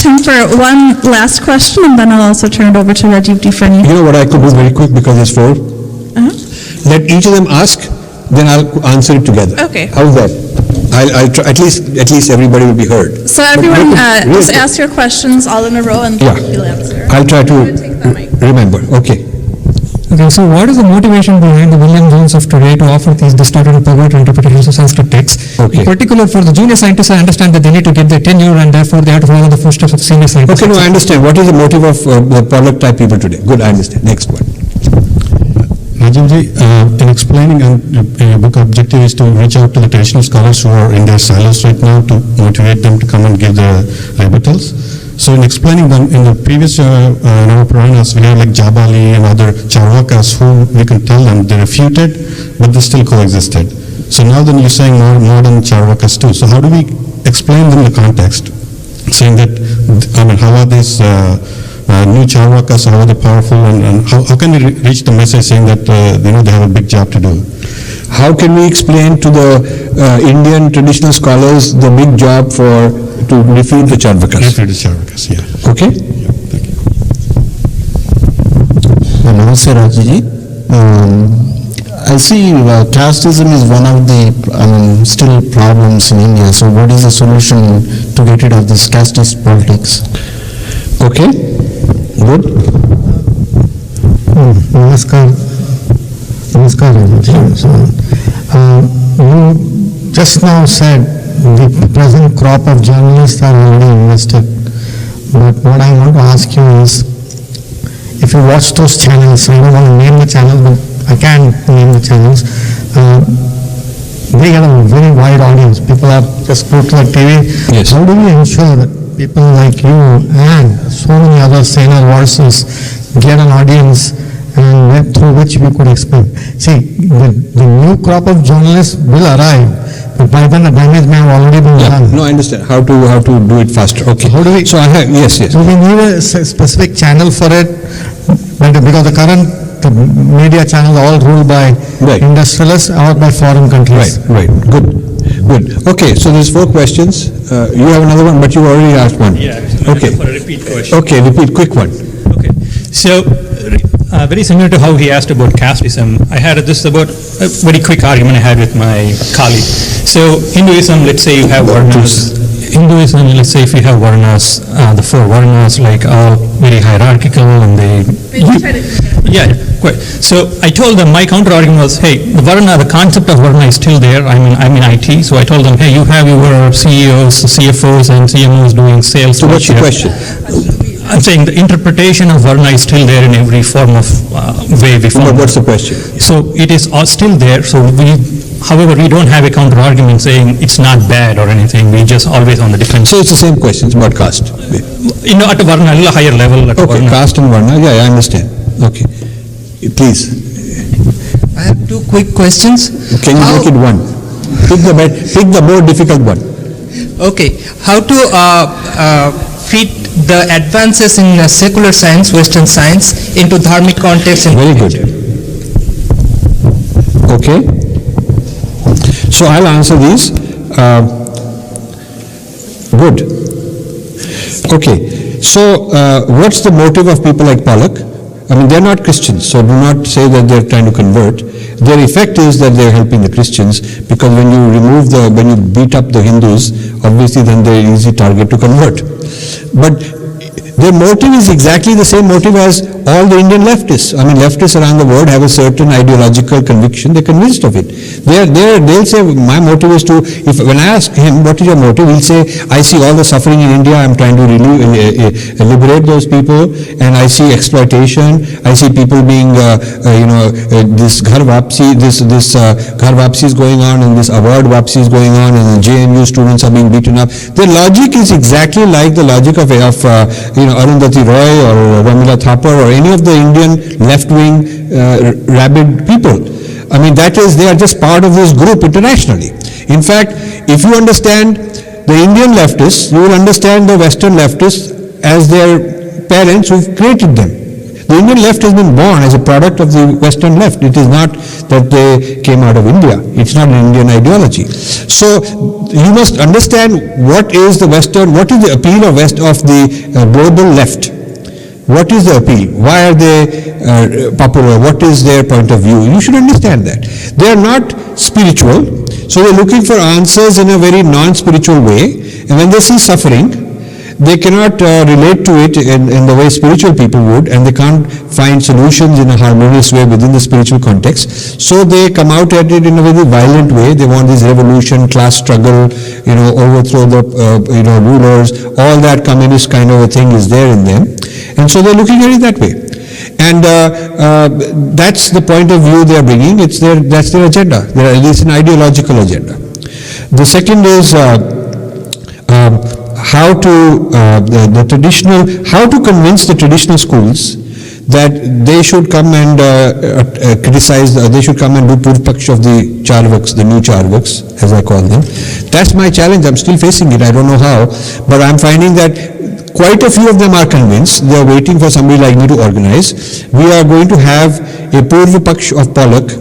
time for one last question, and then I'll also turn it over to Rajiv for any. You know what I could do very quick because it's 4? Let each of them ask, then I'll answer it together. Okay. How's that? I'll try, at least everybody will be heard. So everyone, just ask your questions all in a row, and you'll answer. I'll try to remember. Okay. Okay, so what is the motivation behind the William Jones of today to offer these distorted and perverted interpretations of Sanskrit texts? Okay. In particular, for the junior scientists, I understand that they need to get their tenure and therefore they have to follow the footsteps of senior scientists. Okay, no, I understand. What is the motive of the Pollock type people today? Good, I understand. Next one. Rajivji, in explaining your book, objective is to reach out to the traditional scholars who are in their silos right now to motivate them to come and give the rebuttals. So in explaining them, in the previous Puranas, we have like Jabali and other Charvakas who we can tell them they refuted, but they still coexisted. So now then you're saying more modern Charvakas too. So how do we explain them the context? Saying that, how are these new Charvakas, how are they powerful, and how can we reach the message saying that they have a big job to do? How can we explain to the Indian traditional scholars the big job to refute the Charvakas? Refute the Charvakas, yeah. Okay? Yeah, thank you. Namaste, Rajiji. I see casteism is one of the still problems in India. So what is the solution to get rid of this casteist politics? Okay, good. Namaskar. Namaskar, you just now said the present crop of journalists are already invested. But what I want to ask you is, if you watch those channels, I don't want to name the channels, but I can name the channels, they get a very wide audience. People are just go to the TV. Yes. How do we ensure that people like you and so many other saner voices get an audience and through which we could explain? See, the new crop of journalists will arrive, but by then the damage may have already been done. No, I understand. How to do it faster. Okay. How do we? So I have, yes. So we need a specific channel for it, because the current media channels are all ruled by industrialists or by foreign countries. Right. Good. Okay, so there's 4 questions. You have another one, but you already asked one. Yeah. Okay. For a repeat question. Okay, repeat, quick one. Okay. So, very similar to how he asked about casteism, I had this about a very quick argument I had with my colleague. So, Hinduism, let's say you have Varnas. Hinduism, let's say if you have Varnas, the 4 Varnas, like are very hierarchical and they... Yeah, quite. So I told them, my counter argument was, hey, the concept of Varna is still there. I'm in IT, so I told them, hey, you have your CEOs, CFOs, and CMOs doing sales. So what's the question? I'm saying the interpretation of Varna is still there in every form of way we form. What's the question? So it is still there. So however, we don't have a counter argument saying it's not bad or anything. We just always on the defense. So it's the same question. It's about caste. At a Varna, a little higher level. Okay, caste and Varna. Yeah, I understand. Okay, please. I have 2 quick questions. Can you make it one? Pick the more difficult one. Okay, how to fit the advances in secular science, Western science, into dharmic context? Very good. Okay. So I'll answer these. Good. Okay. So what's the motive of people like Pollock? I mean, they're not Christians, so do not say that they're trying to convert. Their effect is that they're helping the Christians, because when you beat up the Hindus, obviously then they're an easy target to convert. But their motive is exactly the same motive as all the Indian leftists. I mean, leftists around the world have a certain ideological conviction. They're convinced of it. They'll say, my motive is to, when I ask him, what is your motive? He'll say, I see all the suffering in India. I'm trying to liberate those people. And I see exploitation. I see people being, this ghar vapsi is going on, and this award vapsi is going on, and the JNU students are being beaten up. Their logic is exactly like the logic of Arundhati Roy or Ramila Thapar or any of the Indian left-wing rabid people. I mean, they are just part of this group internationally. In fact, if you understand the Indian leftists, you will understand the Western leftists as their parents who've created them. The Indian left has been born as a product of the Western left. It is not that they came out of India. It's not an Indian ideology. So you must understand what is the appeal of the global left. What is the appeal? Why are they popular? What is their point of view? You should understand that. They are not spiritual, so they're looking for answers in a very non-spiritual way, and when they see suffering, they cannot relate to it in the way spiritual people would, and they can't find solutions in a harmonious way within the spiritual context. So they come out at it in a very violent way. They want this revolution, class struggle, overthrow the rulers. All that communist kind of a thing is there in them, and so they're looking at it that way. And that's the point of view they are bringing. That's their agenda. It's an ideological agenda. The second is how to convince the traditional schools that they should come and criticize, they should come and do Purv Paksh of the Charvaks, the new Charvaks, as I call them. That's my challenge. I'm still facing it. I don't know how, but I'm finding that quite a few of them are convinced. They are waiting for somebody like me to organize. We are going to have a Purv Paksh of Palak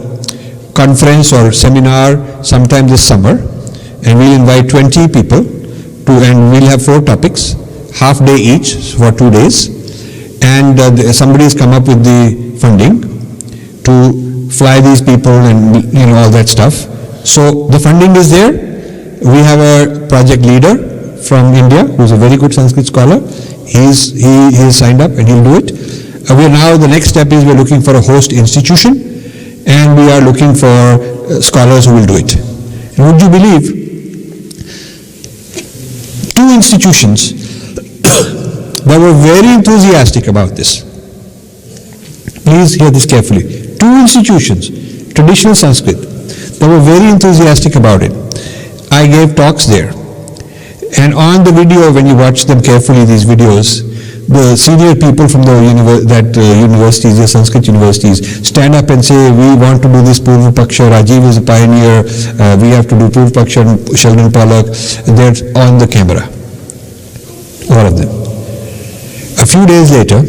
conference or seminar sometime this summer, and we'll invite 20 people and we'll have 4 topics, half day each for 2 days, and somebody has come up with the funding to fly these people and all that stuff. So the funding is there. We have a project leader from India who's a very good Sanskrit scholar. He is signed up and he'll do it. The next step is we're looking for a host institution, and we are looking for scholars who will do it. And would you believe, 2 institutions that were very enthusiastic about this. Please hear this carefully. 2 institutions, traditional Sanskrit, that were very enthusiastic about it. I gave talks there. And on the video, when you watch them carefully, these videos, the senior people from the universities, the Sanskrit universities, stand up and say, we want to do this Purv Paksha, Rajiv is a pioneer, we have to do Purv Paksha, Sheldon Pollock. They're on the camera, all of them. A few days later,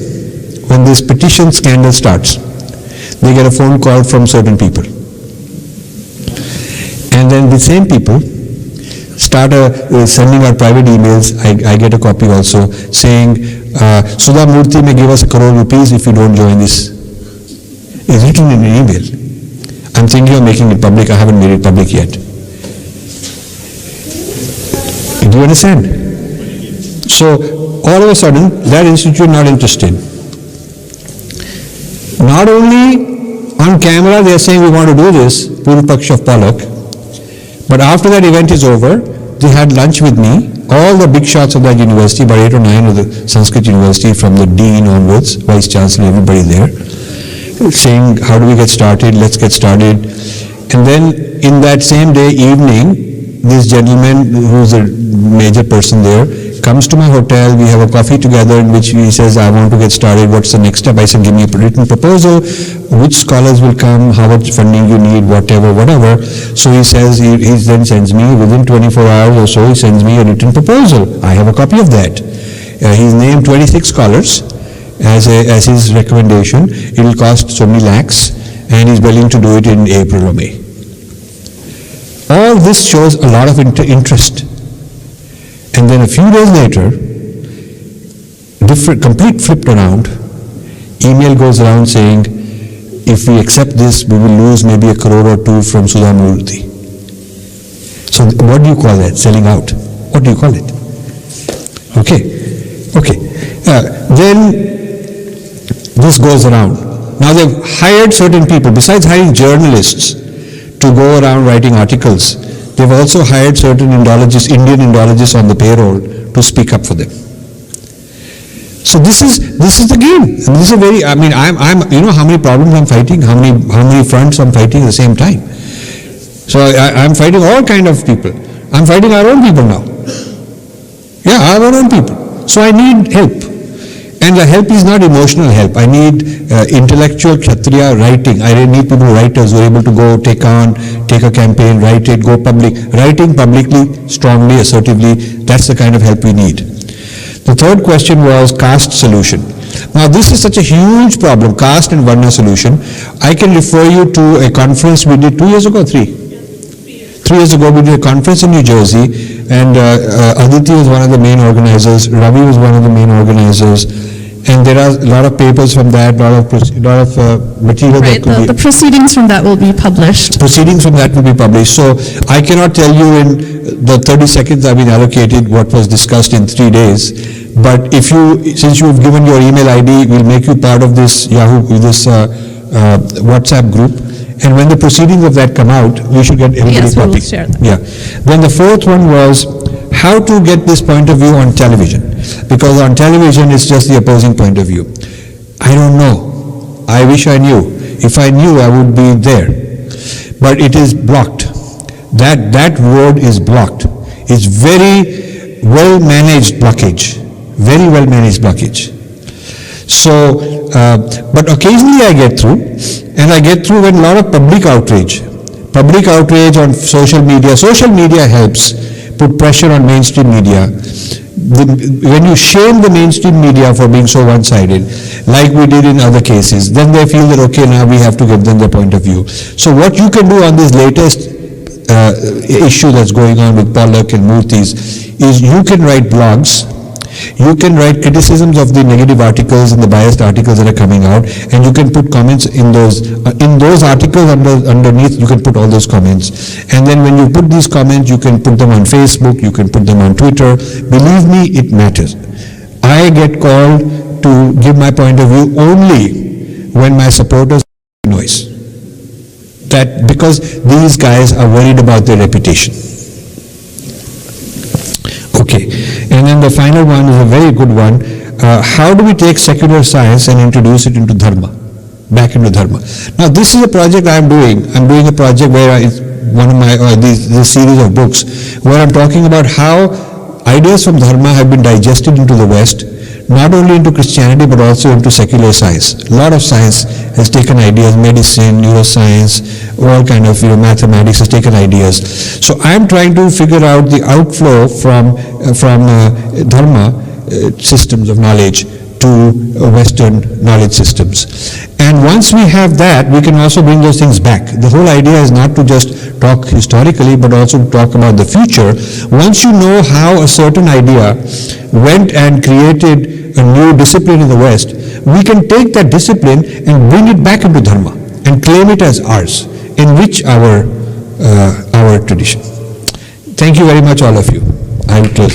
when this petition scandal starts, they get a phone call from certain people. And then the same people start sending out private emails. I get a copy also, saying, Sudha Murthy may give us ₹1 crore if you don't join this. It's written in an email. I'm thinking of making it public. I haven't made it public yet. Do you understand? So all of a sudden, that institute not interested. Not only on camera they are saying we want to do this, Purv Paksh of Palak, but after that event is over, they had lunch with me, all the big shots of that university, about 8 or 9 of the Sanskrit university, from the dean onwards, vice chancellor, everybody there, saying, how do we get started, let's get started. And then in that same day evening, this gentleman, who's a major person there, comes to my hotel, we have a coffee together in which he says, I want to get started, what's the next step? I said, give me a written proposal, which scholars will come, how much funding you need, whatever. So he says, he then sends me, within 24 hours or so, he sends me a written proposal. I have a copy of that. He's named 26 scholars as his recommendation. It will cost so many lakhs, and he's willing to do it in April or May. All this shows a lot of interest. And then a few days later, complete flipped around, email goes around saying, if we accept this, we will lose maybe ₹1 crore or 2 from Sudha Murthy. So what do you call that? Selling out. What do you call it? Okay. Then this goes around. Now they've hired certain people, besides hiring journalists to go around writing articles, they've also hired certain Indian Indologists on the payroll to speak up for them. So this is the game. And this is I'm you know how many problems I'm fighting, how many fronts I'm fighting at the same time. So I'm fighting all kind of people. I'm fighting our own people now. Yeah, our own people. So I need help. And the help is not emotional help. I need intellectual Kshatriya writing. I need people, writers who are able to go take a campaign, write it, go public. Writing publicly, strongly, assertively, that's the kind of help we need. The third question was caste solution. Now this is such a huge problem, caste and Varna solution. I can refer you to a conference we did 2 years ago, 3 years ago. We did a conference in New Jersey, and Aditi was one of the main organizers, Ravi was one of the main organizers, and there are a lot of papers from that, a lot of material Right, that could the proceedings from that will be published. proceedings from that will be published. So I cannot tell you in the 30 seconds I've been allocated what was discussed in 3 days. But if you, since you've given your email ID, we'll make you part of this WhatsApp group. And when the proceedings of that come out, we should get everybody Yes, we will copy. share that. Yeah. Then the fourth one was how to get this point of view on television. Because on television it's just the opposing point of view. I don't know. I wish I knew. If I knew, I would be there. But it is blocked. That road is blocked. It's very well managed blockage. Very well managed blockage. So, but occasionally I get through, and I get through when a lot of public outrage on social media. Social media helps put pressure on mainstream media. When you shame the mainstream media for being so one-sided, like we did in other cases, then they feel that, okay, now we have to give them their point of view. So what you can do on this latest issue that's going on with Pollock and Murthy's is you can write blogs, you can write criticisms of the negative articles and the biased articles that are coming out, and you can put comments in those articles underneath. You can put all those comments, and then when you put these comments, you can put them on Facebook, you can put them on Twitter. Believe me, it matters. I get called to give my point of view only when my supporters make noise. That because these guys are worried about their reputation. Okay, and then the final one is a very good one. How do we take secular science and introduce it into Dharma, back into Dharma? Now this is a project I'm doing. I'm doing a project where it's one of my, this series of books, where I'm talking about how ideas from Dharma have been digested into the West, not only into Christianity but also into secular science. A lot of science has taken ideas, medicine, neuroscience, all kind of mathematics has taken ideas. So I'm trying to figure out the outflow from Dharma systems of knowledge to Western knowledge systems. And once we have that, we can also bring those things back. The whole idea is not to just talk historically, but also to talk about the future. Once you know how a certain idea went and created a new discipline in the West, we can take that discipline and bring it back into Dharma and claim it as ours, enrich our tradition. Thank you very much, all of you. I will close.